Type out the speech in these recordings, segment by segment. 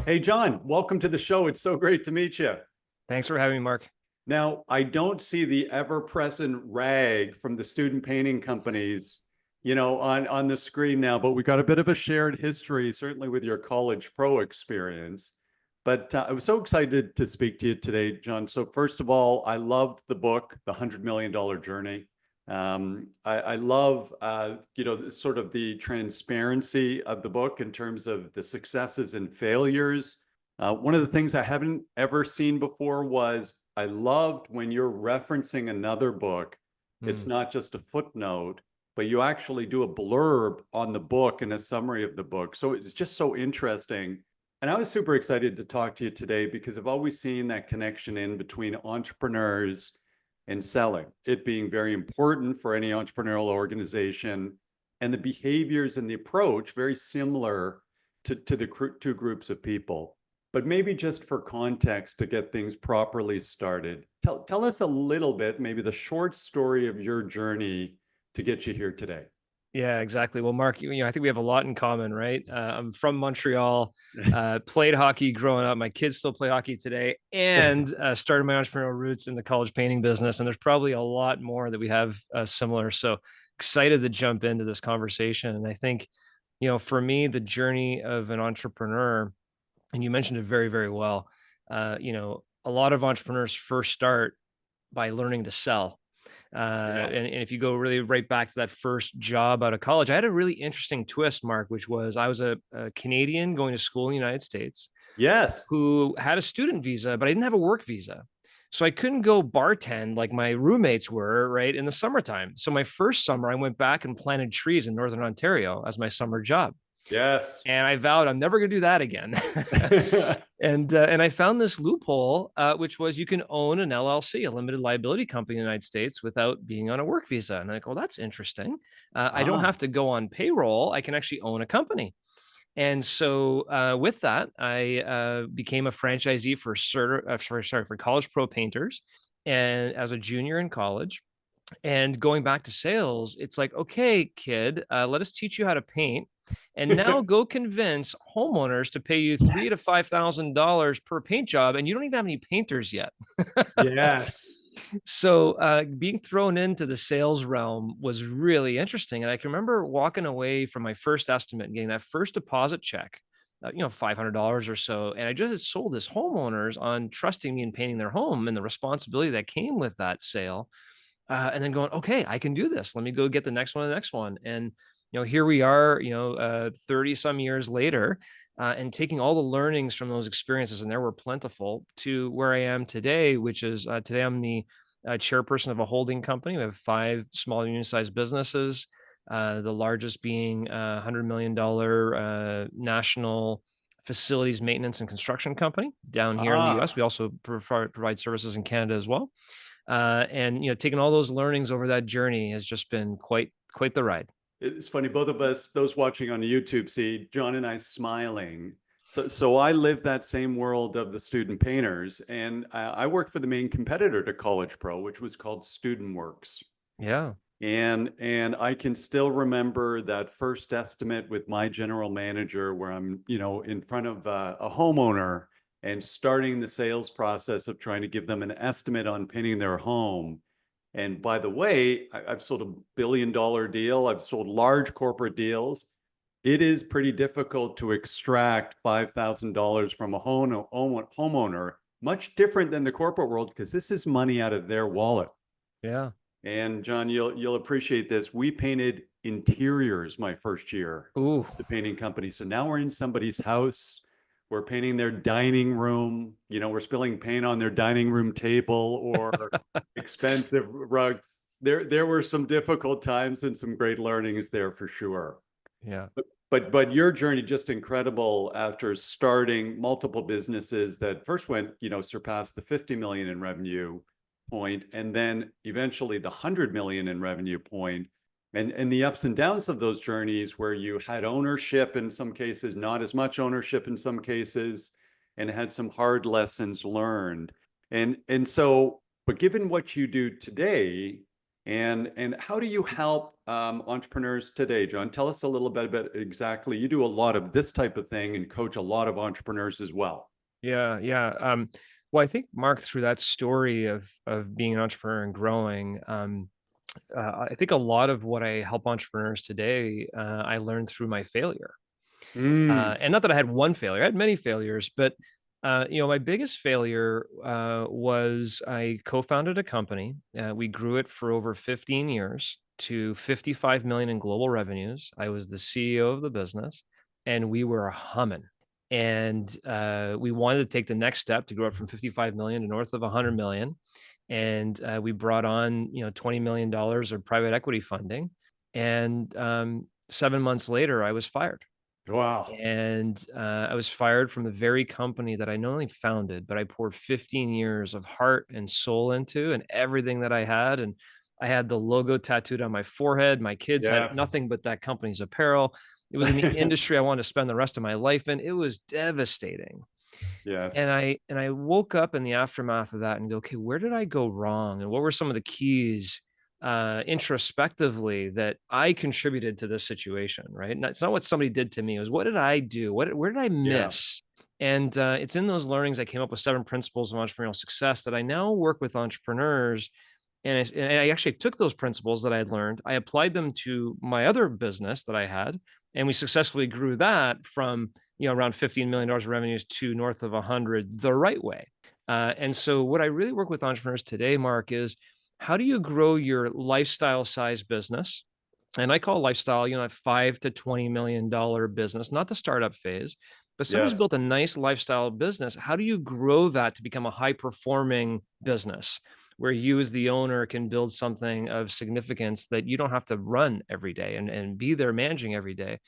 Hey, John, welcome to the show. It's so great to meet you. Thanks for having me, Mark. Now, I don't see the ever-present rag from the student painting companies, on the screen now, but we got a bit of a shared history, certainly with your college pro experience. But I was so excited to speak to you today, John. So first of all, I loved the book, The $100 Million Journey. I love, sort of the transparency of the book in terms of the successes and failures. One of the things I haven't ever seen before was I loved when you're referencing another book, it's Mm. not just a footnote, but you actually do a blurb on the book and a summary of the book. So it's just so interesting. And I was super excited to talk to you today because I've always seen that connection in between entrepreneurs and selling, it being very important for any entrepreneurial organization, and the behaviors and the approach very similar to the two groups of people. But maybe just for context to get things properly started, tell us a little bit, maybe the short story of your journey to get you here today. Yeah, exactly. Well, Mark, I think we have a lot in common, right? I'm from Montreal, played hockey growing up. My kids still play hockey today, and started my entrepreneurial roots in the college painting business. And there's probably a lot more that we have similar. So excited to jump into this conversation. And I think, for me, the journey of an entrepreneur, and you mentioned it very, very well. A lot of entrepreneurs first start by learning to sell. Yeah. And if you go really right back to that first job out of college, I had a really interesting twist, Mark, which was I was a Canadian going to school in the United States Yes. who had a student visa, but I didn't have a work visa. So I couldn't go bartend like my roommates were, right, in the summertime. So my first summer, I went back and planted trees in Northern Ontario as my summer job. Yes. And I vowed I'm never going to do that again. And I found this loophole, which was you can own an LLC, a limited liability company in the United States, without being on a work visa. And I go, well, that's interesting. I don't Ah, have to go on payroll. I can actually own a company. And so with that, I became a franchisee for college pro painters, and as a junior in college. And going back to sales, it's like, okay, kid, let us teach you how to paint, and now go convince homeowners to pay you three to five yes. thousand dollars per paint job, and you don't even have any painters yet. Yes. So being thrown into the sales realm was really interesting, and I can remember walking away from my first estimate and getting that first deposit check, $500 or so, and I just sold this homeowners on trusting me in painting their home and the responsibility that came with that sale, and then going, okay, I can do this. Let me go get the next one, the next one. And, here we are, 30 some years later, and taking all the learnings from those experiences, and there were plentiful, to where I am today, which is today I'm the chairperson of a holding company. We have five small union sized businesses, the largest being a $100 million national facilities maintenance and construction company down here in the US. Ah, We also provide services in Canada as well. And taking all those learnings over that journey has just been quite the ride. it's funny. Both of us, those watching on YouTube, see John and I smiling. So I live that same world of the student painters, and I worked for the main competitor to College Pro, which was called Student Works. Yeah. And I can still remember that first estimate with my general manager where I'm, in front of a homeowner and starting the sales process of trying to give them an estimate on painting their home. And by the way, I've sold $1 billion deal. I've sold large corporate deals. It is pretty difficult to extract $5,000 from a homeowner, much different than the corporate world, because this is money out of their wallet. Yeah. And John, you'll appreciate this. We painted interiors my first year Ooh. with the painting company. So now we're in somebody's house. We're painting their dining room. We're spilling paint on their dining room table or expensive rug. There were some difficult times and some great learnings there for sure. Yeah. But your journey just incredible after starting multiple businesses that first went, surpassed the 50 million in revenue point, and then eventually the 100 million in revenue point, and the ups and downs of those journeys where you had ownership in some cases, not as much ownership in some cases, and had some hard lessons learned. But given what you do today, And how do you help entrepreneurs today, John? Tell us a little bit about exactly. You do a lot of this type of thing and coach a lot of entrepreneurs as well. Yeah, yeah. Well, I think Mark, through that story of being an entrepreneur and growing, I think a lot of what I help entrepreneurs today, I learned through my failure. Mm, And not that I had one failure, I had many failures, but my biggest failure was I co-founded a company. We grew it for over 15 years to 55 million in global revenues. I was the CEO of the business, and we were humming. And we wanted to take the next step to grow it from 55 million to north of 100 million. And we brought on, $20 million of private equity funding. And 7 months later, I was fired. wow. And I was fired from the very company that I not only founded, but I poured 15 years of heart and soul into, and everything that I had. And I had the logo tattooed on my forehead. My kids had Yes. nothing but that company's apparel. It was in the industry I wanted to spend the rest of my life in. It was devastating. And Yes. I woke up in the aftermath of that and go, okay, where did I go wrong? And what were some of the keys introspectively that I contributed to this situation, right? And it's not what somebody did to me. It was, what did I do? Where did I Yeah. miss? And it's in those learnings I came up with 7 principles of entrepreneurial success that I now work with entrepreneurs. And I actually took those principles that I had learned, I applied them to my other business that I had, and we successfully grew that from around $15 million of revenues to north of 100 the right way. And so what I really work with entrepreneurs today, Mark, is how do you grow your lifestyle size business? And I call lifestyle, a $5 to $20 million business, not the startup phase, but somebody's Yes. built a nice lifestyle business. How do you grow that to become a high performing business where you as the owner can build something of significance that you don't have to run every day and be there managing every day?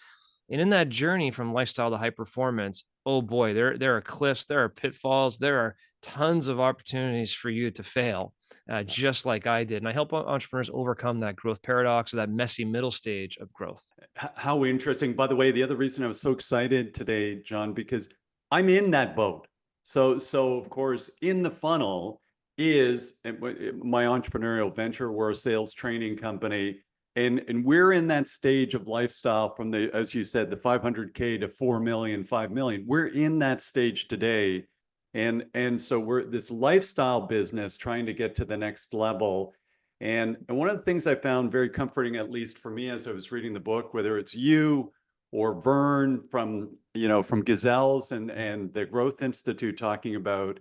And in that journey from lifestyle to high performance, oh boy, there are cliffs, there are pitfalls, there are tons of opportunities for you to fail, just like I did. And I help entrepreneurs overcome that growth paradox or that messy middle stage of growth. How interesting. By the way, the other reason I was so excited today, John, because I'm in that boat. So of course, in the funnel is my entrepreneurial venture. We're a sales training company, and we're in that stage of lifestyle from the, as you said, the 500K to 4 million, 5 million. We're in that stage today, and so we're this lifestyle business trying to get to the next level. And one of the things I found very comforting, at least for me, as I was reading the book, whether it's you or Vern from Gazelles and the Growth Institute talking about,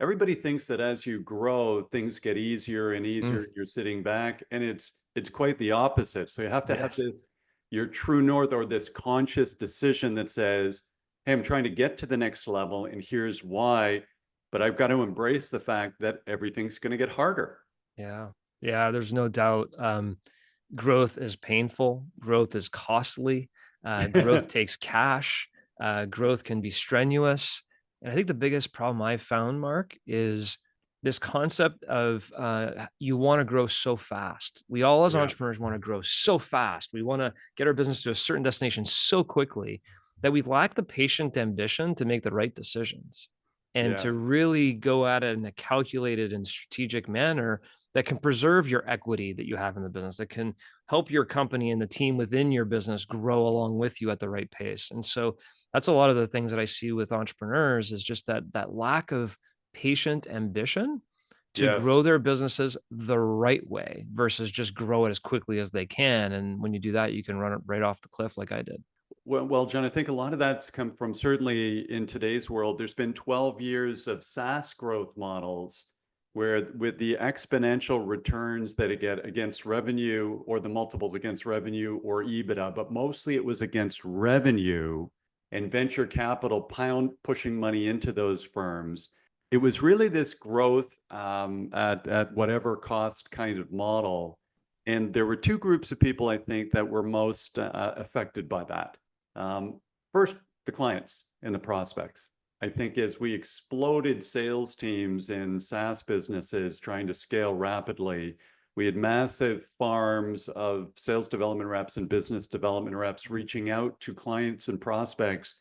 everybody thinks that as you grow, things get easier and Mm, easier. You're sitting back, and it's quite the opposite. So you have to have yes. this your true north or this conscious decision that says, "Hey, I'm trying to get to the next level, and here's why." But I've got to embrace the fact that everything's going to get harder. Yeah. Yeah. There's no doubt. Growth is painful. Growth is costly. Growth takes cash. Growth can be strenuous. And I think the biggest problem I've found, Mark, is this concept of you want to grow so fast. We all, as Yeah. entrepreneurs, want to grow so fast. We want to get our business to a certain destination so quickly that we lack the patient ambition to make the right decisions and to Yes. really go at it in a calculated and strategic manner that can preserve your equity that you have in the business, that can help your company and the team within your business grow along with you at the right pace. And so that's a lot of the things that I see with entrepreneurs is just that lack of patient ambition to Yes. grow their businesses the right way versus just grow it as quickly as they can. And when you do that, you can run it right off the cliff like I did. Well, John, I think a lot of that's come from certainly in today's world. There's been 12 years of SaaS growth models where, with the exponential returns that it get against revenue or the multiples against revenue or EBITDA, but mostly it was against revenue and venture capital pound pushing money into those firms. It was really this growth at whatever cost kind of model. And there were two groups of people, I think, that were most affected by that. First, the clients and the prospects. I think as we exploded sales teams in SaaS businesses trying to scale rapidly, we had massive farms of sales development reps and business development reps reaching out to clients and prospects,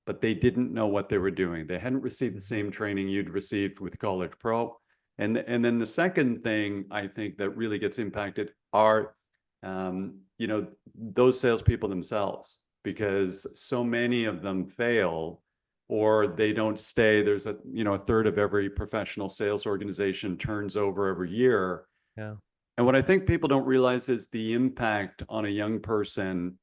but they didn't know what they were doing. They hadn't received the same training you'd received with College Pro. And then the second thing I think that really gets impacted are, those salespeople themselves, because so many of them fail or they don't stay. There's a third of every professional sales organization turns over every year. Yeah. And what I think people don't realize is the impact on a young person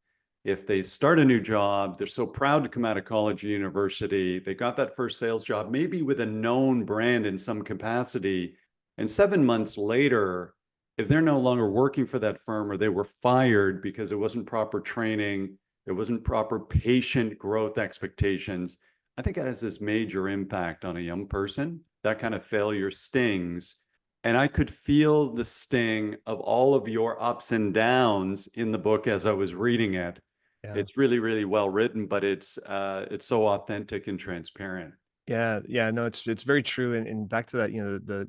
if they start a new job. They're so proud to come out of college or university. They got that first sales job, maybe with a known brand in some capacity. And 7 months later, if they're no longer working for that firm or they were fired because it wasn't proper training, there wasn't proper patient growth expectations, I think it has this major impact on a young person. That kind of failure stings. And I could feel the sting of all of your ups and downs in the book as I was reading it. Yeah. It's really, really well written, but it's so authentic and transparent. Yeah, yeah, no, it's very true, and back to that,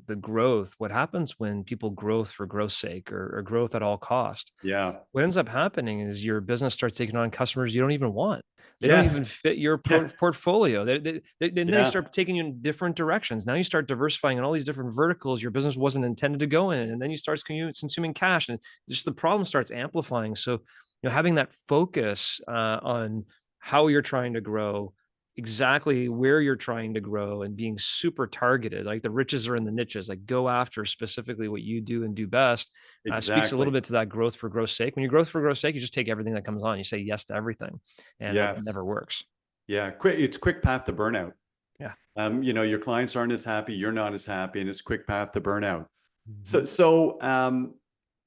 the growth. What happens when people growth for growth's sake, or growth at all cost? Yeah. What ends up happening is your business starts taking on customers you don't even want. They don't Yes. even fit your Yeah. portfolio. Then they Yeah. start taking you in different directions. Now you start diversifying in all these different verticals your business wasn't intended to go in, and then you start consuming cash, and just the problem starts amplifying. So, having that focus on how you're trying to grow, exactly where you're trying to grow, and being super targeted, like the riches are in the niches, like go after specifically what you do and do best, speaks a little Exactly. bit to that growth for growth's sake. When you growth for growth's sake, you just take everything that comes on, you say yes to everything, and that Yes. never works. Yeah. It's quick path to burnout. Yeah. Your clients aren't as happy, you're not as happy, and it's quick path to burnout. Mhm. So,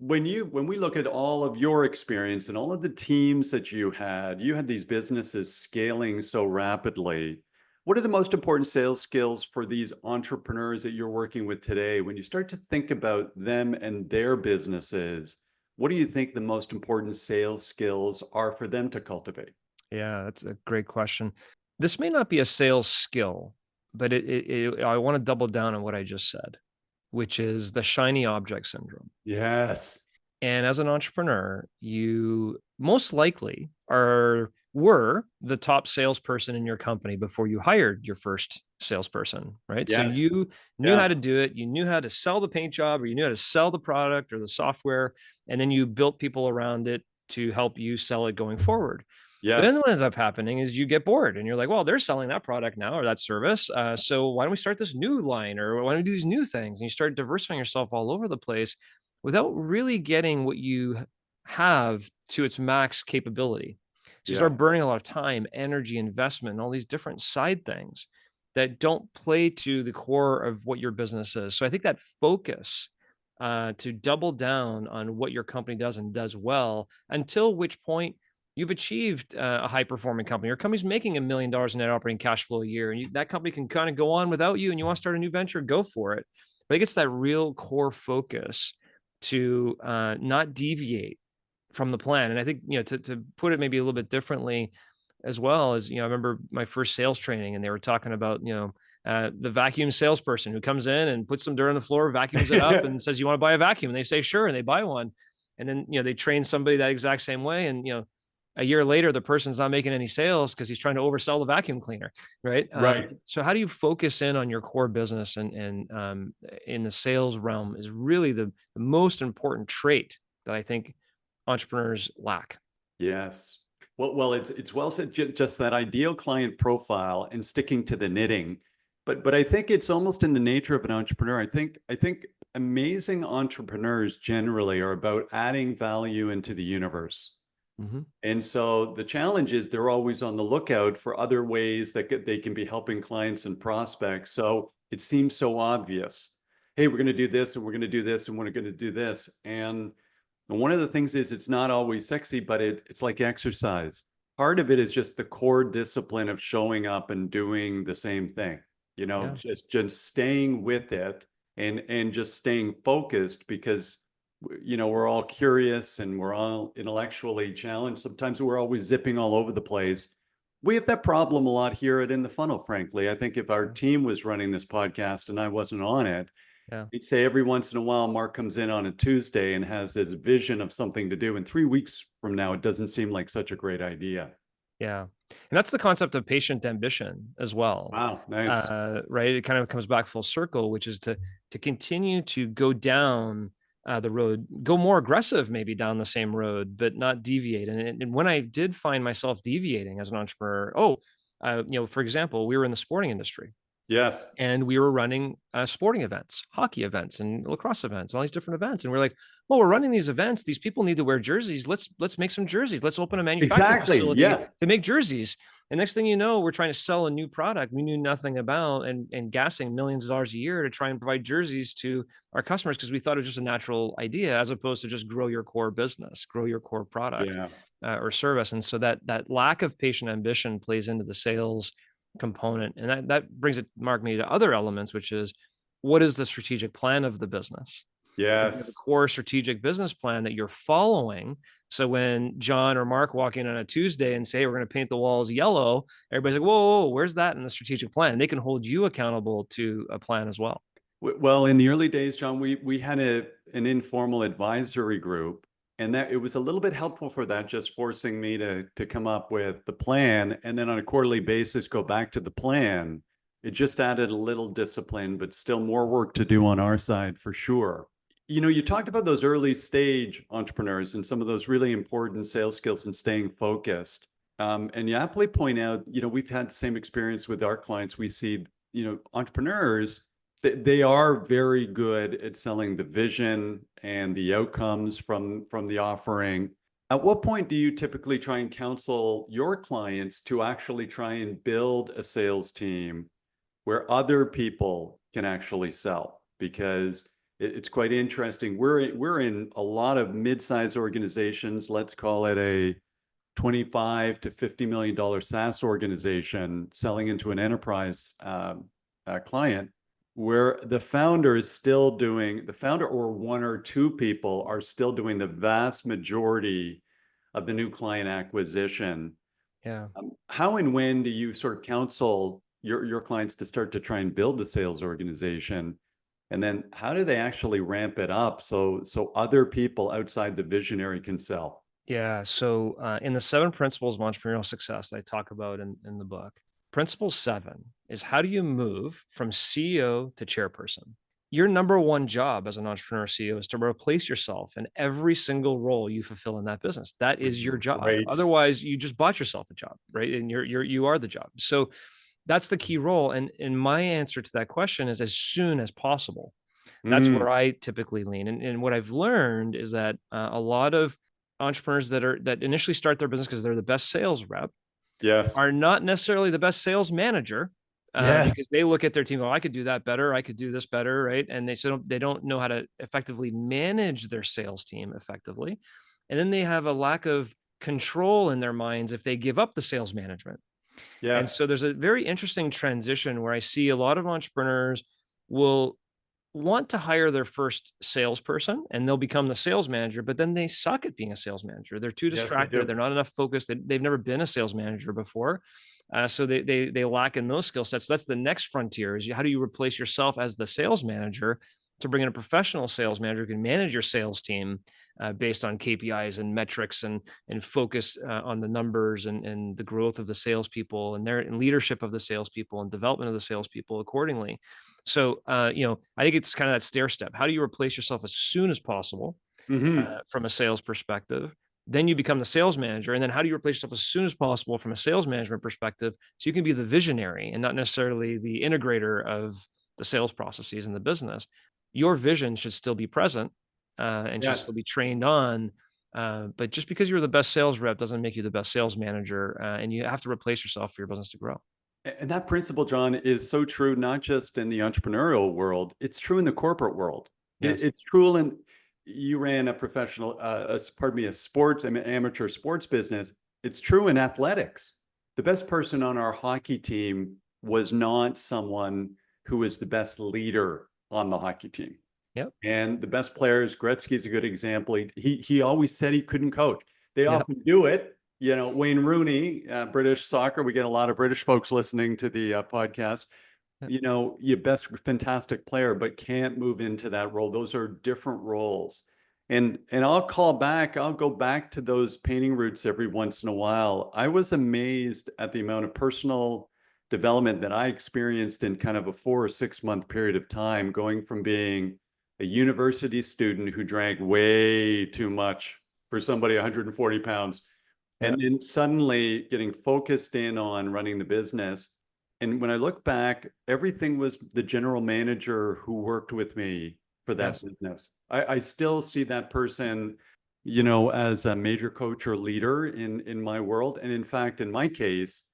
when we look at all of your experience and all of the teams that you had these businesses scaling so rapidly. What are the most important sales skills for these entrepreneurs that you're working with today? When you start to think about them and their businesses, what do you think the most important sales skills are for them to cultivate? Yeah, that's a great question. This may not be a sales skill, but I want to double down on what I just said, which is the shiny object syndrome. Yes. And as an entrepreneur, you most likely were the top salesperson in your company before you hired your first salesperson, right? So Yes. you knew how Yeah. to do it, you knew how to sell the paint job, or you knew how to sell the product or the software, and then you built people around it to help you sell it going forward. But then Yes. what ends up happening is you get bored and you're like, well, they're selling that product now or that service. So why don't we start this new line, or why don't we do these new things? And you start diversifying yourself all over the place without really getting what you have to its max capability. So you Yeah. start burning a lot of time, energy, investment, and all these different side things that don't play to the core of what your business is. So I think that focus, to double down on what your company does and does well, until which point you've achieved a high performing company. Your company's making $1 million in net operating cash flow a year, and that company can kind of go on without you, and you want to start a new venture, go for it. But I think it's that real core focus to not deviate from the plan. And I think, to put it maybe a little bit differently as well, as, I remember my first sales training, and they were talking about, the vacuum salesperson who comes in and puts some dirt on the floor, vacuums it up, and says, "You want to buy a vacuum?" And they say, "Sure." And they buy one. And then, they train somebody that exact same way. And, a year later, the person's not making any sales because he's trying to oversell the vacuum cleaner. Right. Right. So how do you focus in on your core business, and in the sales realm is really the most important trait that I think entrepreneurs lack. Yes. Well, it's well said. Just that ideal client profile and sticking to the knitting. But I think it's almost in the nature of an entrepreneur. I think amazing entrepreneurs generally are about adding value into the universe. Mhm. And so the challenge is they're always on the lookout for other ways that they can be helping clients and prospects. So it seems so obvious. Hey, we're going to do this and we're going to do this and we're going to do this. And one of the things is it's not always sexy, but it's like exercise. Part of it is just the core discipline of showing up and doing the same thing, Yeah. just staying with it and just staying focused because we're all curious and we're all intellectually challenged. Sometimes we're always zipping all over the place. We have that problem a lot here at In the Funnel, frankly. I think if our Yeah. team was running this podcast and I wasn't on it, Yeah. he'd say every once in a while, Mark comes in on a Tuesday and has this vision of something to do. And 3 weeks from now, it doesn't seem like such a great idea. Yeah. And that's the concept of patient ambition as well. Wow, nice. Right. It kind of comes back full circle, which is to continue to go down the road, go more aggressive, maybe down the same road, but not deviate. And when I did find myself deviating as an entrepreneur, for example, we were in the sporting industry Yes, and we were running sporting events, hockey events, and lacrosse events, all these different events. And we're like, well, we're running these events. These people need to wear jerseys. Let's make some jerseys. Let's open a manufacturing exactly. facility Yeah, to make jerseys. And next thing you know, we're trying to sell a new product we knew nothing about, and gassing millions of dollars a year to try and provide jerseys to our customers because we thought it was just a natural idea, as opposed to just grow your core business, grow your core product yeah, or service. And so that lack of patient ambition plays into the sales component. And that brings it, Mark, me to other elements, which is, what is the strategic plan of the business? And you have a yes. core strategic business plan that you're following. So when John or Mark walk in on a Tuesday and say, we're going to paint the walls yellow, everybody's like, whoa, where's that in the strategic plan? They can hold you accountable to a plan as well. Well, in the early days, John, we had an informal advisory group, and that it was a little bit helpful for that, just forcing me to come up with the plan, and then on a quarterly basis go back to the plan. It just added a little discipline, but still more work to do on our side for sure. You know, you talked about those early stage entrepreneurs and some of those really important sales skills and staying focused. And you aptly point out, you know, we've had the same experience with our clients. We see, you know, entrepreneurs, they are very good at selling the vision and the outcomes from the offering. At what point do you typically try and counsel your clients to actually try and build a sales team where other people can actually sell? Because it's quite interesting. We're in a lot of mid-sized organizations. Let's call it a 25 to $50 million SaaS organization selling into an enterprise client, where the founder is still doing, the founder or one or two people are still doing the vast majority of the new client acquisition. Yeah. How and when do you sort of counsel your clients to start to try and build the sales organization? And then how do they actually ramp it up so other people outside the visionary can sell? Yeah. So in the 7 principles of entrepreneurial success that I talk about in the book, principle 7 is, how do you move from CEO to chairperson? Your number one job as an entrepreneur CEO is to replace yourself in every single role you fulfill in that business. That is your job. Right. Otherwise, you just bought yourself a job, right? And you are the job. So that's the key role. And my answer to that question is, as soon as possible. That's Mm, where I typically lean. And what I've learned is that a lot of entrepreneurs that initially start their business because they're the best sales rep yes. are not necessarily the best sales manager, because Yes. they look at their team, oh, I could do that better, I could do this better, right? And they don't know how to effectively manage their sales team effectively, and then they have a lack of control in their minds if they give up the sales management. And Yes. so there's a very interesting transition where I see a lot of entrepreneurs will want to hire their first salesperson and they'll become the sales manager, but then they suck at being a sales manager. They're too Yes, they distracted. do. They're not enough focused. They've never been a sales manager before. So they lack in those skill sets. So that's the next frontier, is how do you replace yourself as the sales manager to bring in a professional sales manager who can manage your sales team based on KPIs and metrics, and focus on the numbers and the growth of the salespeople and their and leadership of the salespeople and development of the salespeople accordingly. So, I think it's kind of that stair step. How do you replace yourself as soon as possible Hmm. from a sales perspective? Then you become the sales manager. And then how do you replace yourself as soon as possible from a sales management perspective, so you can be the visionary and not necessarily the integrator of the sales processes in the business? Your vision should still be present and should still Yes. be trained on. But just because you're the best sales rep doesn't make you the best sales manager. And you have to replace yourself for your business to grow. And that principle, John, is so true, not just in the entrepreneurial world, it's true in the corporate world. Yes. It's true in, you ran a professional, pardon me, a sports, amateur sports business. It's true in athletics. The best person on our hockey team was not someone who was the best leader on the hockey team. Yep. And the best players, Gretzky's a good example. He always said he couldn't coach. They Yep. often do it. You know, Wayne Rooney, British soccer. We get a lot of British folks listening to the podcast. Yep. You know, your best fantastic player, but can't move into that role. Those are different roles. And I'll go back to those painting roots every once in a while. I was amazed at the amount of personal development that I experienced in kind of a 4 or 6 month period of time, going from being a university student who drank way too much for somebody 140 pounds, Yeah. and then suddenly getting focused in on running the business. And when I look back, everything was the general manager who worked with me for that Yes. business. I still see that person, as a major coach or leader in my world. And in fact, in my case,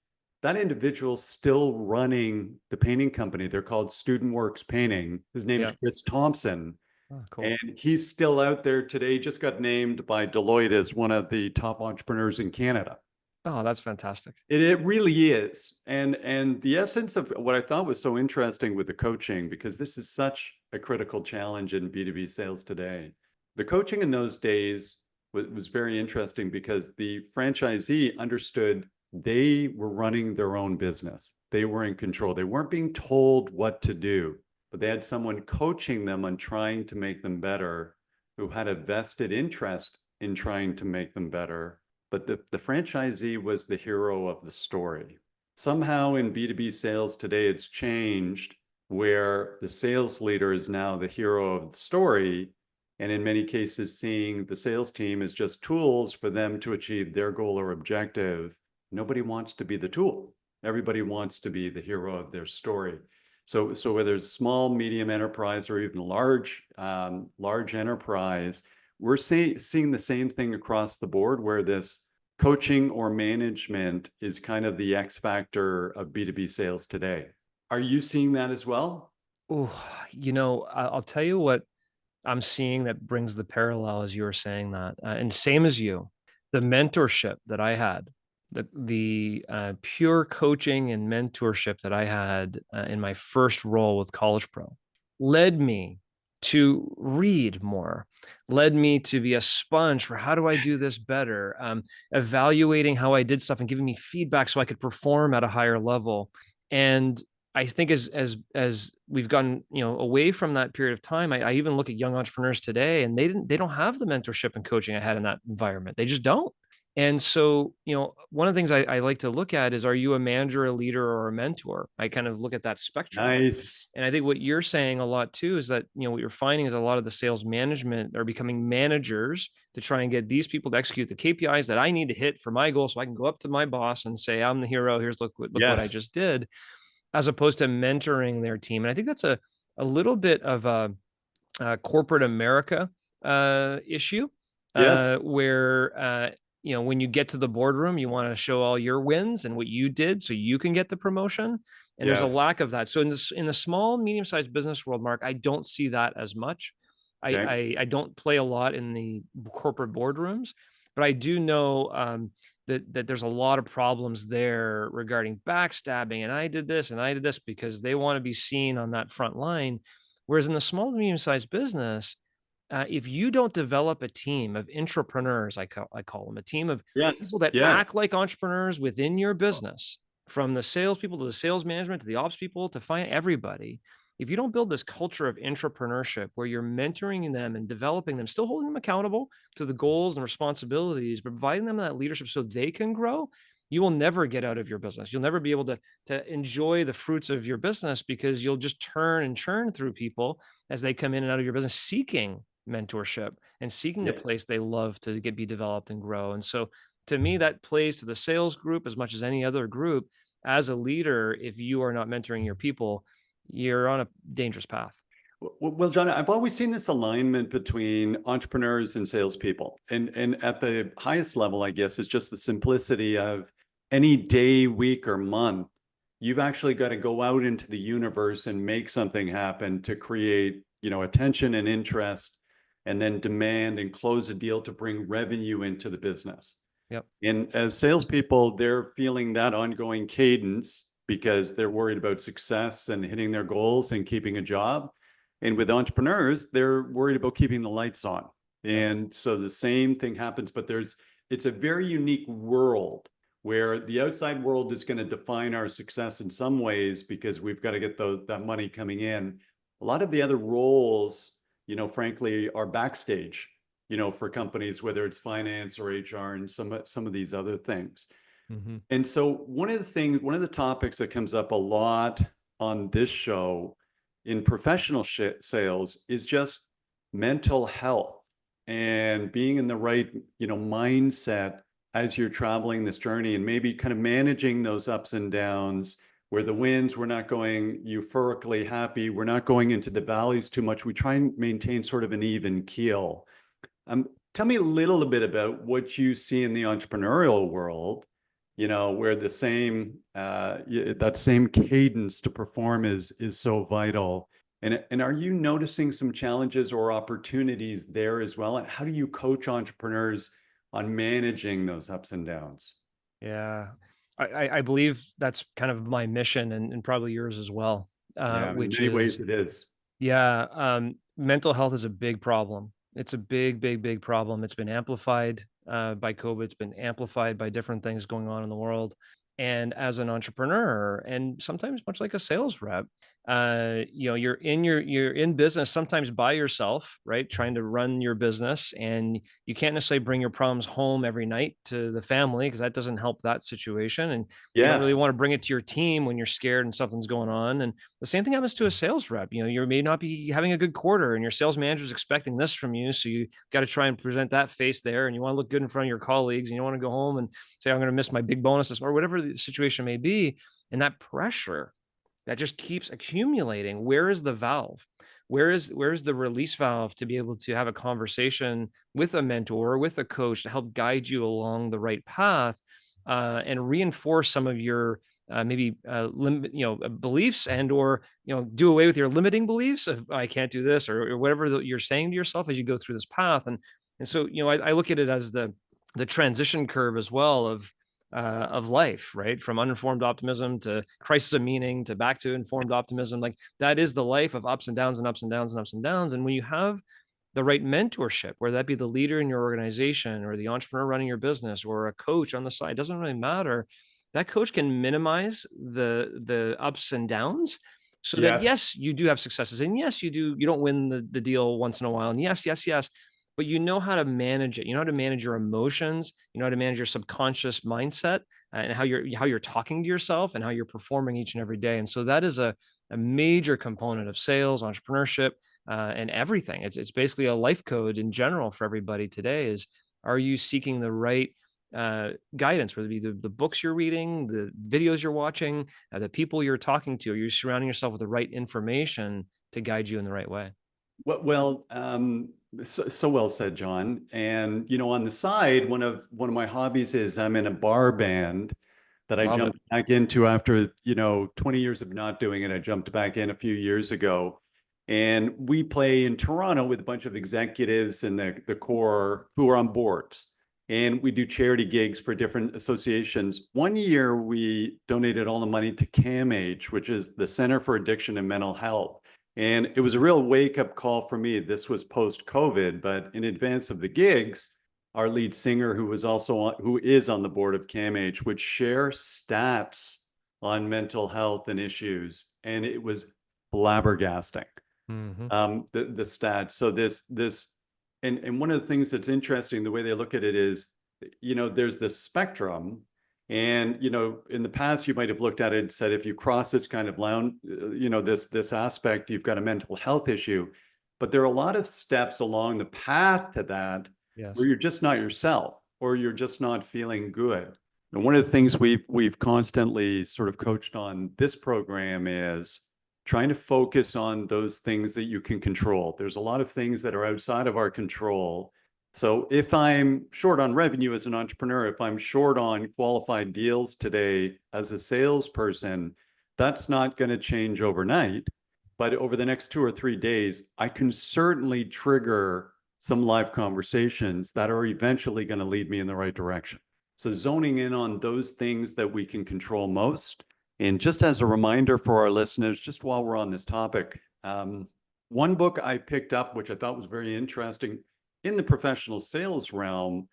that individual's still running the painting company. They're called Student Works Painting. His name is Yeah. Chris Thompson. Oh, cool. And he's still out there today. He just got named by Deloitte as one of the top entrepreneurs in Canada. Oh, that's fantastic. It really is. And the essence of what I thought was so interesting with the coaching, because this is such a critical challenge in B2B sales today. The coaching in those days was very interesting because the franchisee understood they were running their own business. They were in control. They weren't being told what to do, but they had someone coaching them on trying to make them better, who had a vested interest in trying to make them better. But the franchisee was the hero of the story. Somehow in B2B sales today, it's changed where the sales leader is now the hero of the story. And in many cases, seeing the sales team as just tools for them to achieve their goal or objective. Nobody wants to be the tool. Everybody wants to be the hero of their story. So whether it's small, medium enterprise, or even large enterprise, we're seeing the same thing across the board, where this coaching or management is kind of the X factor of B2B sales today. Are you seeing that as well? Oh, I'll tell you what I'm seeing that brings the parallel as you were saying that, and same as you, the mentorship that I had, the pure coaching and mentorship that I had in my first role with College Pro led me to read more, led me to be a sponge for how do I do this better, evaluating how I did stuff and giving me feedback so I could perform at a higher level. And I think as we've gotten away from that period of time, I even look at young entrepreneurs today, and they don't have the mentorship and coaching I had in that environment. They just don't. And so, one of the things I like to look at is, are you a manager, a leader, or a mentor? I kind of look at that spectrum. Nice. And I think what you're saying a lot too is that, what you're finding is a lot of the sales management are becoming managers to try and get these people to execute the KPIs that I need to hit for my goal. So I can go up to my boss and say, I'm the hero. Here's look what I Yes. just did, as opposed to mentoring their team. And I think that's a little bit of a corporate America issue, Yes. where when you get to the boardroom, you want to show all your wins and what you did so you can get the promotion. And there's a Yes. lack of that. So in the small, medium-sized business world, Mark, I don't see that as much. Okay. I don't play a lot in the corporate boardrooms, but I do know that there's a lot of problems there regarding backstabbing. And I did this and I did this because they want to be seen on that front line. Whereas in the small to medium-sized business, if you don't develop a team of entrepreneurs, I call them a team of Yes. people that Yes. act like entrepreneurs within your business, from the salespeople to the sales management to the ops people to find everybody. If you don't build this culture of entrepreneurship where you're mentoring them and developing them, still holding them accountable to the goals and responsibilities, but providing them that leadership so they can grow, you will never get out of your business. You'll never be able to enjoy the fruits of your business, because you'll just turn and churn through people as they come in and out of your business seeking mentorship and seeking a Yeah. place they love to be developed and grow. And so to me, that plays to the sales group as much as any other group. As a leader, if you are not mentoring your people, you're on a dangerous path. Well, John, I've always seen this alignment between entrepreneurs and salespeople. And at the highest level, I guess, is just the simplicity of any day, week, or month, you've actually got to go out into the universe and make something happen to create, attention and interest, and then demand and close a deal to bring revenue into the business. Yep. And as salespeople, they're feeling that ongoing cadence because they're worried about success and hitting their goals and keeping a job. And with entrepreneurs, they're worried about keeping the lights on. Yep. And so the same thing happens, but it's a very unique world where the outside world is going to define our success in some ways because we've got to get that money coming in. A lot of the other roles, frankly, are backstage. for companies, whether it's finance or HR and some of these other things. Mhm. And so one of the topics that comes up a lot on this show in professional sales is just mental health and being in the right, mindset as you're traveling this journey, and maybe kind of managing those ups and downs where the wins, we're not going euphorically happy. We're not going into the valleys too much. We try and maintain sort of an even keel. Tell me a little bit about what you see in the entrepreneurial world, where the same that same cadence to perform is so vital. And are you noticing some challenges or opportunities there as well? And how do you coach entrepreneurs on managing those ups and downs? Yeah. I believe that's kind of my mission, and probably yours as well, Yeah, in which many is, ways it is. yeah, mental health is a big problem. It's a big, big, big problem. It's been amplified by COVID. It's been amplified by different things going on in the world. And as an entrepreneur, and sometimes much like a sales rep, you're in business sometimes by yourself, right? Trying to run your business, and you can't necessarily bring your problems home every night to the family because that doesn't help that situation. And you don't really Yes. want to bring it to your team when you're scared and something's going on. And the same thing happens to a sales rep. You may not be having a good quarter and your sales manager is expecting this from you. So you got to try and present that face there, and you want to look good in front of your colleagues, and you don't want to go home and say, I'm going to miss my big bonuses or whatever the situation may be. And that pressure that just keeps accumulating. Where is the valve? Where's the release valve to be able to have a conversation with a mentor or with a coach to help guide you along the right path, and reinforce some of your maybe beliefs, and or do away with your limiting beliefs of I can't do this, or whatever you're saying to yourself as you go through this path. And so I look at it as the transition curve as well of life, right? From uninformed optimism to crisis of meaning to back to informed optimism. Like that is the life of ups and downs and ups and downs and ups and downs. And when you have the right mentorship, whether that be the leader in your organization or the entrepreneur running your business or a coach on the side, it doesn't really matter. That coach can minimize the ups and downs so that Yes. yes, you do have successes. And yes, you don't win the deal once in a while. And yes, but you know how to manage it. You know how to manage your emotions. You know how to manage your subconscious mindset, and how you're talking to yourself and how you're performing each and every day. And so that is a major component of sales, entrepreneurship, and everything. It's basically a life code in general for everybody today. Is are you seeking the right guidance, whether it be the books you're reading, the videos you're watching, the people you're talking to? Are you surrounding yourself with the right information to guide you in the right way? So well said, John. And on the side, one of my hobbies is I'm in a bar band that I Love it. jumped back into after 20 years of not doing it. I jumped back in a few years ago, and we play in Toronto with a bunch of executives and the core who are on boards. And we do charity gigs for different associations. One year, we donated all the money to CAMH, which is the Center for Addiction and Mental Health. And it was a real wake-up call for me. This was post-COVID, but in advance of the gigs, our lead singer, who is on the board of CAMH, would share stats on mental health and issues, and it was flabbergasting. Hmm. The stats. So and one of the things that's interesting, the way they look at it is, there's this spectrum. And, in the past, you might have looked at it and said, if you cross this kind of this aspect, you've got a mental health issue. But there are a lot of steps along the path to that where Yes. you're just not yourself, or you're just not feeling good. And one of the things we've constantly sort of coached on this program is trying to focus on those things that you can control. There's a lot of things that are outside of our control. So if I'm short on revenue as an entrepreneur, if I'm short on qualified deals today as a salesperson, that's not going to change overnight. But over the next 2 or 3 days, I can certainly trigger some live conversations that are eventually going to lead me in the right direction. So zoning in on those things that we can control most. And just as a reminder for our listeners, just while we're on this topic, one book I picked up, which I thought was very interesting in the professional sales realm,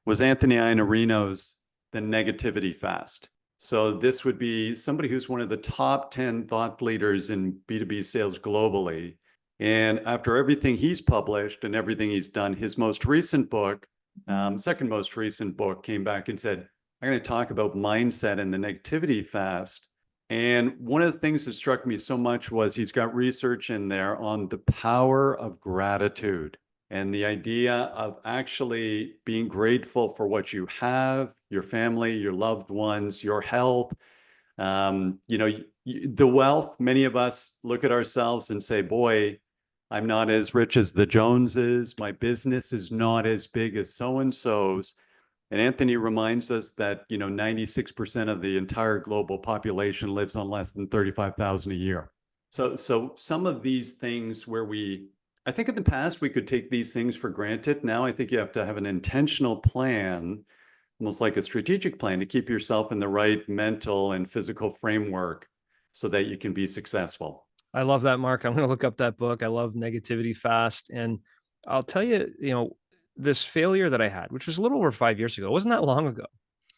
was Anthony Iannarino's The Negativity Fast. So this would be somebody who's one of the top 10 thought leaders in B2B sales globally. And after everything he's published and everything he's done, his most recent book, second most recent book, came back and said, I'm going to talk about mindset and the negativity fast. And one of the things that struck me so much was he's got research in there on the power of gratitude and the idea of actually being grateful for what you have, your family, your loved ones, your health. The wealth, many of us look at ourselves and say, boy, I'm not as rich as the Joneses. My business is not as big as so-and-so's. And Anthony reminds us that, 96% of the entire global population lives on less than 35,000 a year. So some of these things where I think in the past we could take these things for granted. Now I think you have to have an intentional plan, almost like a strategic plan, to keep yourself in the right mental and physical framework so that you can be successful. I love that, Mark. I'm going to look up that book. I love Negativity Fast. And I'll tell you, this failure that I had, which was a little over 5 years ago, it wasn't that long ago.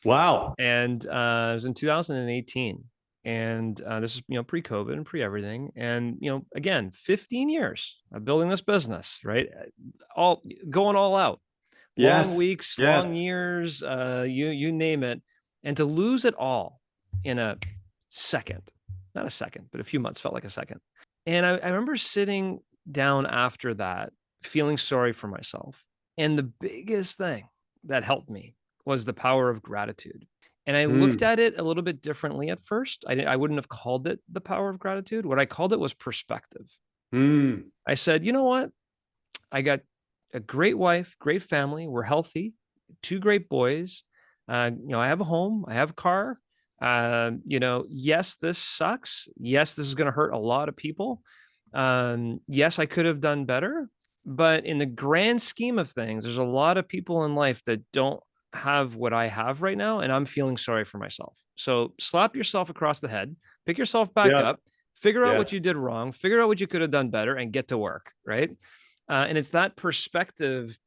Wow. And it was in 2018. And this is, pre-COVID and pre-everything. And, again, 15 years of building this business, right? All going all out, long weeks, long years, you name it. And to lose it all in a second, not a second, but a few months, felt like a second. And I remember sitting down after that, feeling sorry for myself. And the biggest thing that helped me was the power of gratitude. And I looked at it a little bit differently at first. I wouldn't have called it the power of gratitude. What I called it was perspective. I said, you know what? I got a great wife, great family. We're healthy, two great boys. I have a home, I have a car. Yes, this sucks. Yes, this is going to hurt a lot of people. Yes, I could have done better, but in the grand scheme of things, there's a lot of people in life that don't have what I have right now, and I'm feeling sorry for myself. So slap yourself across the head, pick yourself back up, figure out what you did wrong, figure out what you could have done better, and get to work, right? And it's that perspective,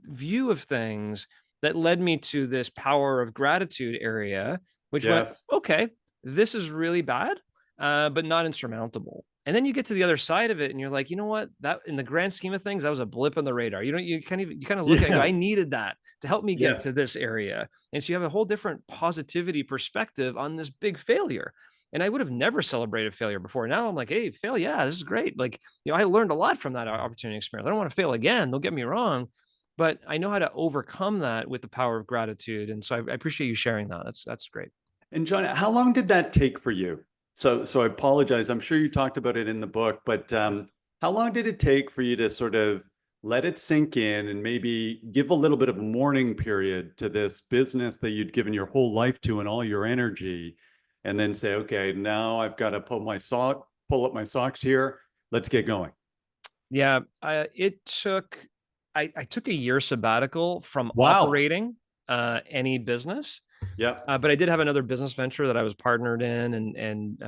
view of things that led me to this power of gratitude area, which went, okay, this is really bad, but not insurmountable. And then you get to the other side of it and you're like, you know what, that in the grand scheme of things, that was a blip on the radar. You kind of look at it and go, I needed that to help me get to this area. And so you have a whole different positivity perspective on this big failure. And I would have never celebrated failure before. Now I'm like, hey, fail. Yeah, this is great. Like, I learned a lot from that opportunity experience. I don't want to fail again. Don't get me wrong, but I know how to overcome that with the power of gratitude. And so I appreciate you sharing that. That's great. And John, how long did that take for you? So I apologize. I'm sure you talked about it in the book, but how long did it take for you to sort of let it sink in and maybe give a little bit of a mourning period to this business that you'd given your whole life to and all your energy, and then say, okay, now I've got to pull up my socks here. Let's get going. Yeah, I took a year sabbatical from operating any business. Yeah. But I did have another business venture that I was partnered in and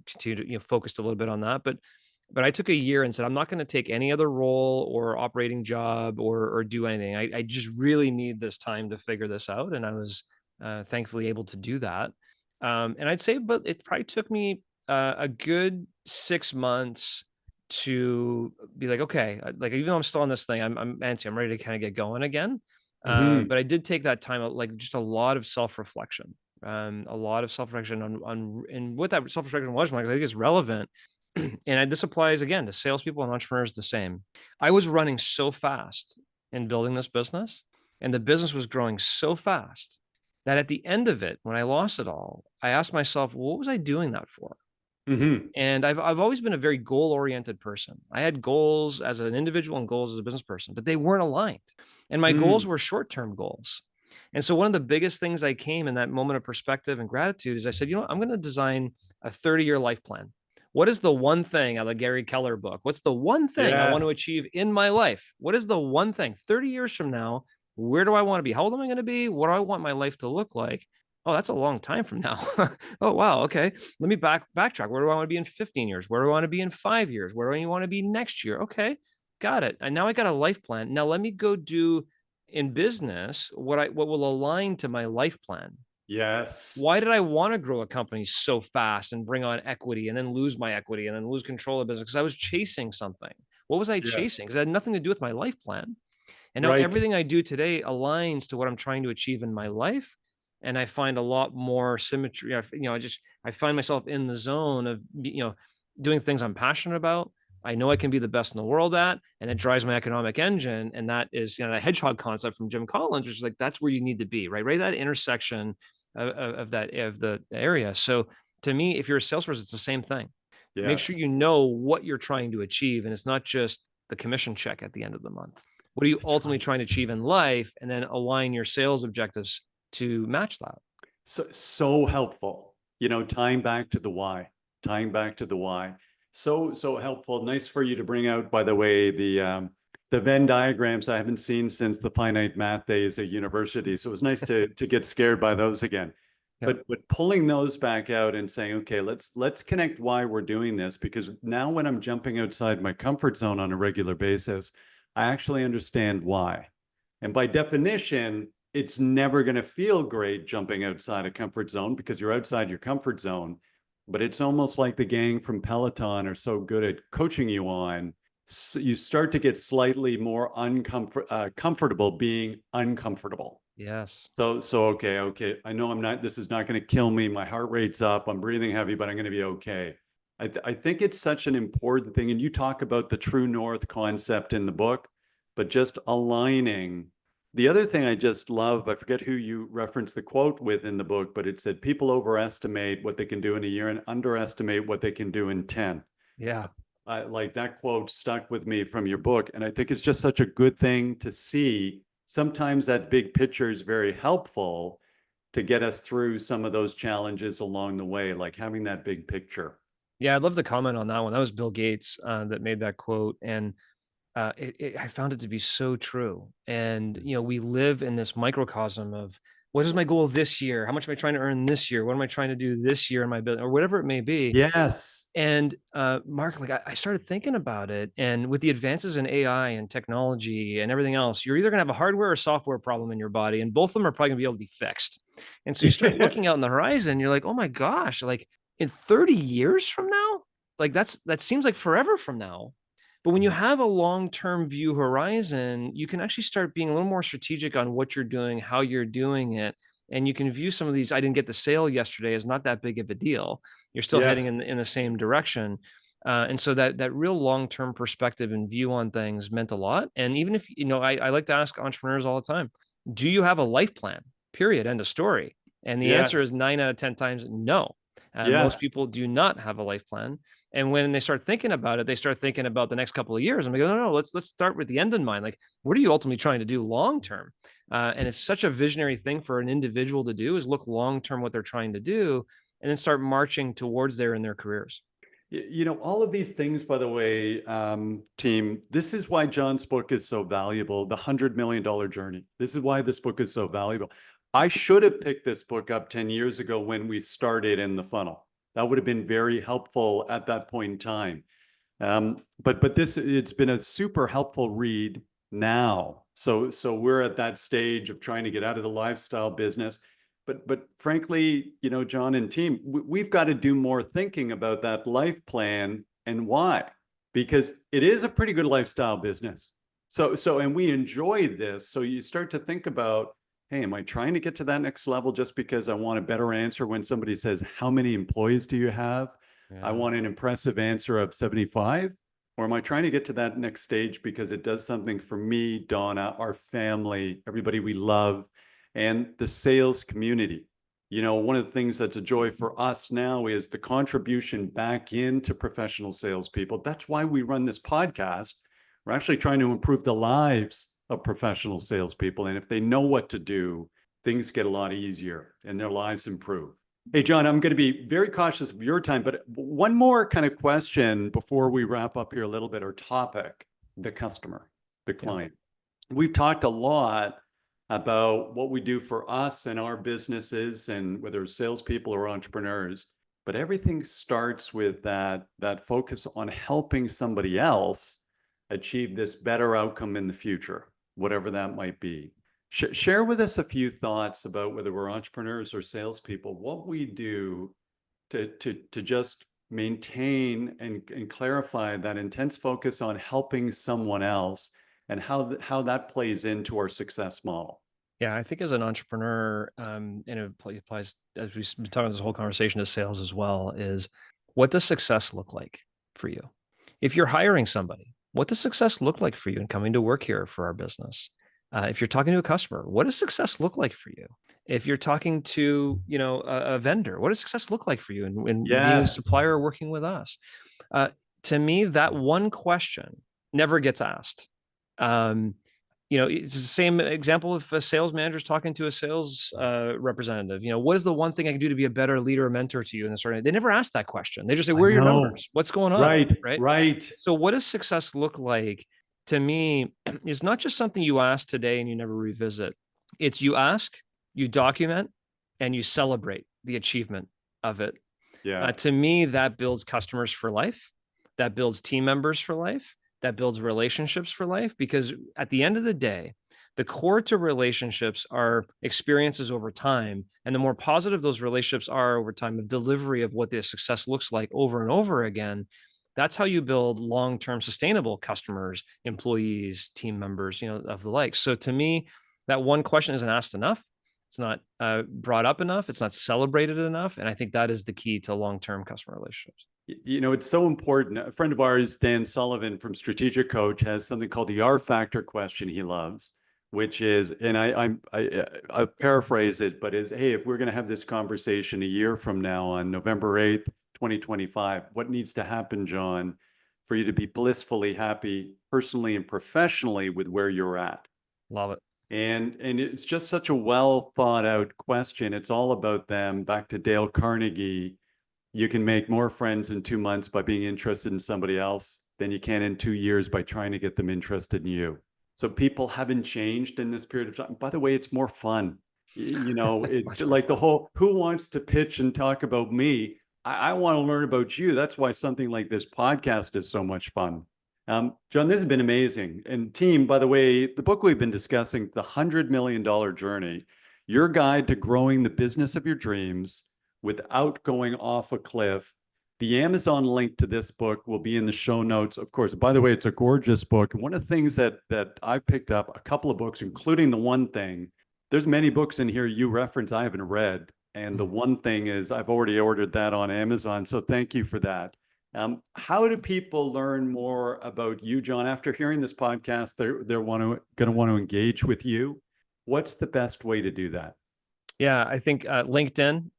continued to, focused a little bit on that. But I took a year and said, I'm not going to take any other role or operating job or do anything. I just really need this time to figure this out. And I was thankfully able to do that. And I'd say, but it probably took me a good 6 months to be like, okay, like, even though I'm still on this thing, I'm antsy, I'm ready to kind of get going again. But I did take that time, like just a lot of self-reflection, on and what that self-reflection was, like, I think it's relevant. And this applies again to salespeople and entrepreneurs the same. I was running so fast in building this business, and the business was growing so fast that at the end of it, when I lost it all, I asked myself, well, what was I doing that for? And I've always been a very goal-oriented person. I had goals as an individual and goals as a business person, but they weren't aligned. And my goals were short-term goals. And so one of the biggest things I came in that moment of perspective and gratitude is I said, I'm going to design a 30-year life plan. What is the one thing out of the Gary Keller book? What's the one thing I want to achieve in my life? What is the one thing 30 years from now? Where do I want to be? How old am I going to be? What do I want my life to look like? Oh, that's a long time from now. Oh, wow. Okay. Let me backtrack. Where do I want to be in 15 years? Where do I want to be in 5 years? Where do I want to be next year? Okay. Got it. And now I got a life plan. Now let me go do in business what will align to my life plan. Yes. Why did I want to grow a company so fast and bring on equity and then lose my equity and then lose control of business? Because I was chasing something. What was I Yeah. chasing? Because it had nothing to do with my life plan. And now Right. everything I do today aligns to what I'm trying to achieve in my life. And I find a lot more symmetry. I find myself in the zone of, doing things I'm passionate about. I know I can be the best in the world at, and it drives my economic engine. And that is, the hedgehog concept from Jim Collins, which is like, that's where you need to be, right? Right. That intersection of the area. So to me, if you're a salesperson, it's the same thing. Make sure Yes. you know what you're trying to achieve. And it's not just the commission check at the end of the month. What are you That's ultimately right. trying to achieve in life? And then align your sales objectives to match that. So helpful. Tying back to the why, tying back to the why. So helpful. Nice for you to bring out, by the way, the Venn diagrams I haven't seen since the finite math days at university. So it was nice to get scared by those again. Yeah. But pulling those back out and saying, okay, let's connect why we're doing this, because now when I'm jumping outside my comfort zone on a regular basis, I actually understand why. And by definition, it's never going to feel great jumping outside a comfort zone because you're outside your comfort zone. But it's almost like the gang from Peloton are so good at coaching you on. So you start to get slightly more comfortable being uncomfortable. Yes. So okay. I know this is not going to kill me. My heart rate's up. I'm breathing heavy, but I'm going to be okay. I think it's such an important thing. And you talk about the true north concept in the book, but just aligning. The other thing I just love, I forget who you referenced the quote with in the book, but it said people overestimate what they can do in a year and underestimate what they can do in 10. Yeah. Like that quote stuck with me from your book. And I think it's just such a good thing to see. Sometimes that big picture is very helpful to get us through some of those challenges along the way, like having that big picture. Yeah. I'd love to comment on that one. That was Bill Gates that made that quote. And I found it to be so true. And, we live in this microcosm of what is my goal this year? How much am I trying to earn this year? What am I trying to do this year in my business or whatever it may be? Yes. And Mark, like I started thinking about it, and with the advances in AI and technology and everything else, you're either going to have a hardware or software problem in your body, and both of them are probably going to be able to be fixed. And so you start looking out in the horizon, you're like, oh my gosh, like in 30 years from now, like that seems like forever from now. But when you have a long-term view horizon, you can actually start being a little more strategic on what you're doing, how you're doing it, and you can view some of these. I didn't get the sale yesterday as not that big of a deal. You're still heading Yes. in the same direction. And so that real long-term perspective and view on things meant a lot. And even if, I like to ask entrepreneurs all the time, do you have a life plan? Period. End of story. And the answer is Yes. 9 out of 10 times no. Most Yes. people do not have a life plan. And when they start thinking about it, they start thinking about the next couple of years. I'm like, no, let's start with the end in mind. Like, what are you ultimately trying to do long term? And it's such a visionary thing for an individual to do is look long term what they're trying to do, and then start marching towards there in their careers. All of these things, by the way, team, this is why John's book is so valuable, The $100 Million Journey. This is why this book is so valuable. I should have picked this book up 10 years ago when we started in the funnel. That would have been very helpful at that point in time. But it's been a super helpful read now. So we're at that stage of trying to get out of the lifestyle business. But frankly, John and team, we've got to do more thinking about that life plan and why, because it is a pretty good lifestyle business. And we enjoy this. So you start to think about, hey, am I trying to get to that next level just because I want a better answer when somebody says, how many employees do you have? I Yeah. want an impressive answer of 75. Or am I trying to get to that next stage because it does something for me, Donna, our family, everybody we love, and the sales community? One of the things that's a joy for us now is the contribution back into professional salespeople. That's why we run this podcast. We're actually trying to improve the lives of professional salespeople. And if they know what to do, things get a lot easier and their lives improve. Hey, John, I'm going to be very cautious of your time, but one more kind of question before we wrap up here a little bit, or topic, the customer, the Yeah. client. We've talked a lot about what we do for us and our businesses, and whether it's salespeople or entrepreneurs, but everything starts with that focus on helping somebody else achieve this better outcome in the future, whatever that might be. Share with us a few thoughts about whether we're entrepreneurs or salespeople, what we do to just maintain and clarify that intense focus on helping someone else, and how that plays into our success model. Yeah, I think as an entrepreneur, and it applies as we've been talking this whole conversation to sales as well, is what does success look like for you? If you're hiring somebody, what does success look like for you in coming to work here for our business? If you're talking to a customer, what does success look like for you? If you're talking to, a vendor, what does success look like for you in being a Yes, supplier working with us? Uh, to me, that one question never gets asked. Um, it's the same example if a sales manager is talking to a sales representative. What is the one thing I can do to be a better leader or mentor to you in this organization? They never ask that question. They just say, I "Where are your know. numbers? What's going on?" Right, Right. right. So, what does success look like to me? Is not just something you ask today and you never revisit. It's you ask, you document, and you celebrate the achievement of it. Yeah. To me, that builds customers for life. That builds team members for life. That builds relationships for life. Because at the end of the day, the core to relationships are experiences over time. And the more positive those relationships are over time of delivery of what the success looks like over and over again, that's how you build long-term sustainable customers, employees, team members, of the like. So to me, that one question isn't asked enough. It's not brought up enough. It's not celebrated enough. And I think that is the key to long-term customer relationships. It's so important. A friend of ours, Dan Sullivan from Strategic Coach, has something called the R factor question he loves, which is, and I paraphrase it, but is, hey, if we're going to have this conversation a year from now on November 8th, 2025, what needs to happen, John, for you to be blissfully happy personally and professionally with where you're at? Love it. And it's just such a well thought out question. It's all about them. Back to Dale Carnegie, you can make more friends in 2 months by being interested in somebody else than you can in 2 years by trying to get them interested in you. So people haven't changed in this period of time. By the way, it's more fun. It Much more like the fun. whole who wants to pitch and talk about me? I want to learn about you. That's why something like this podcast is so much fun. John, this has been amazing. And team, by the way, the book we've been discussing, The $100 Million Journey, your guide to growing the business of your dreams without going off a cliff. The Amazon link to this book will be in the show notes. Of course, by the way, it's a gorgeous book. And one of the things that I picked up, a couple of books, including The One Thing, there's many books in here you reference I haven't read. And The One Thing is, I've already ordered that on Amazon. So thank you for that. How do people learn more about you, John? After hearing this podcast, they're going to want to engage with you. What's the best way to do that? Yeah, I think LinkedIn,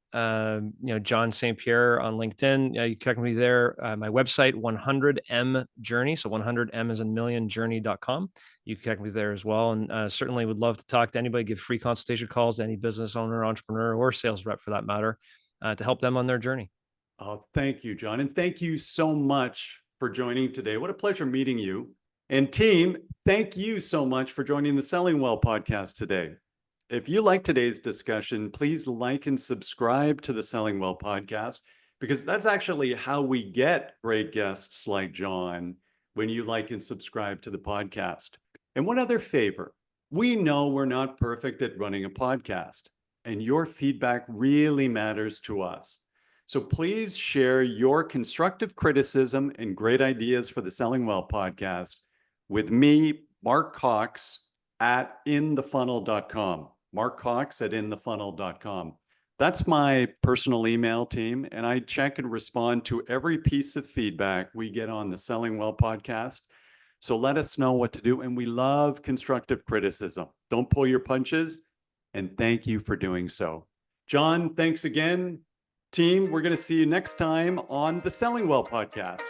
John St. Pierre on LinkedIn. You connect me there. My website, 100M Journey. So 100M is in million journey.com. You can connect me there as well. And certainly would love to talk to anybody, give free consultation calls to any business owner, entrepreneur, or sales rep for that matter, to help them on their journey. Oh, thank you, John. And thank you so much for joining today. What a pleasure meeting you. And team, thank you so much for joining the Selling Well podcast today. If you like today's discussion, please like and subscribe to the Selling Well podcast, because that's actually how we get great guests like John, when you like and subscribe to the podcast. And one other favor, we know we're not perfect at running a podcast, and your feedback really matters to us. So please share your constructive criticism and great ideas for the Selling Well podcast with me, Mark Cox, at inthefunnel.com. Mark Cox at inthefunnel.com. That's my personal email, team, and I check and respond to every piece of feedback we get on the Selling Well podcast. So let us know what to do, and we love constructive criticism. Don't pull your punches, and thank you for doing so. John, thanks again. Team, we're going to see you next time on the Selling Well podcast.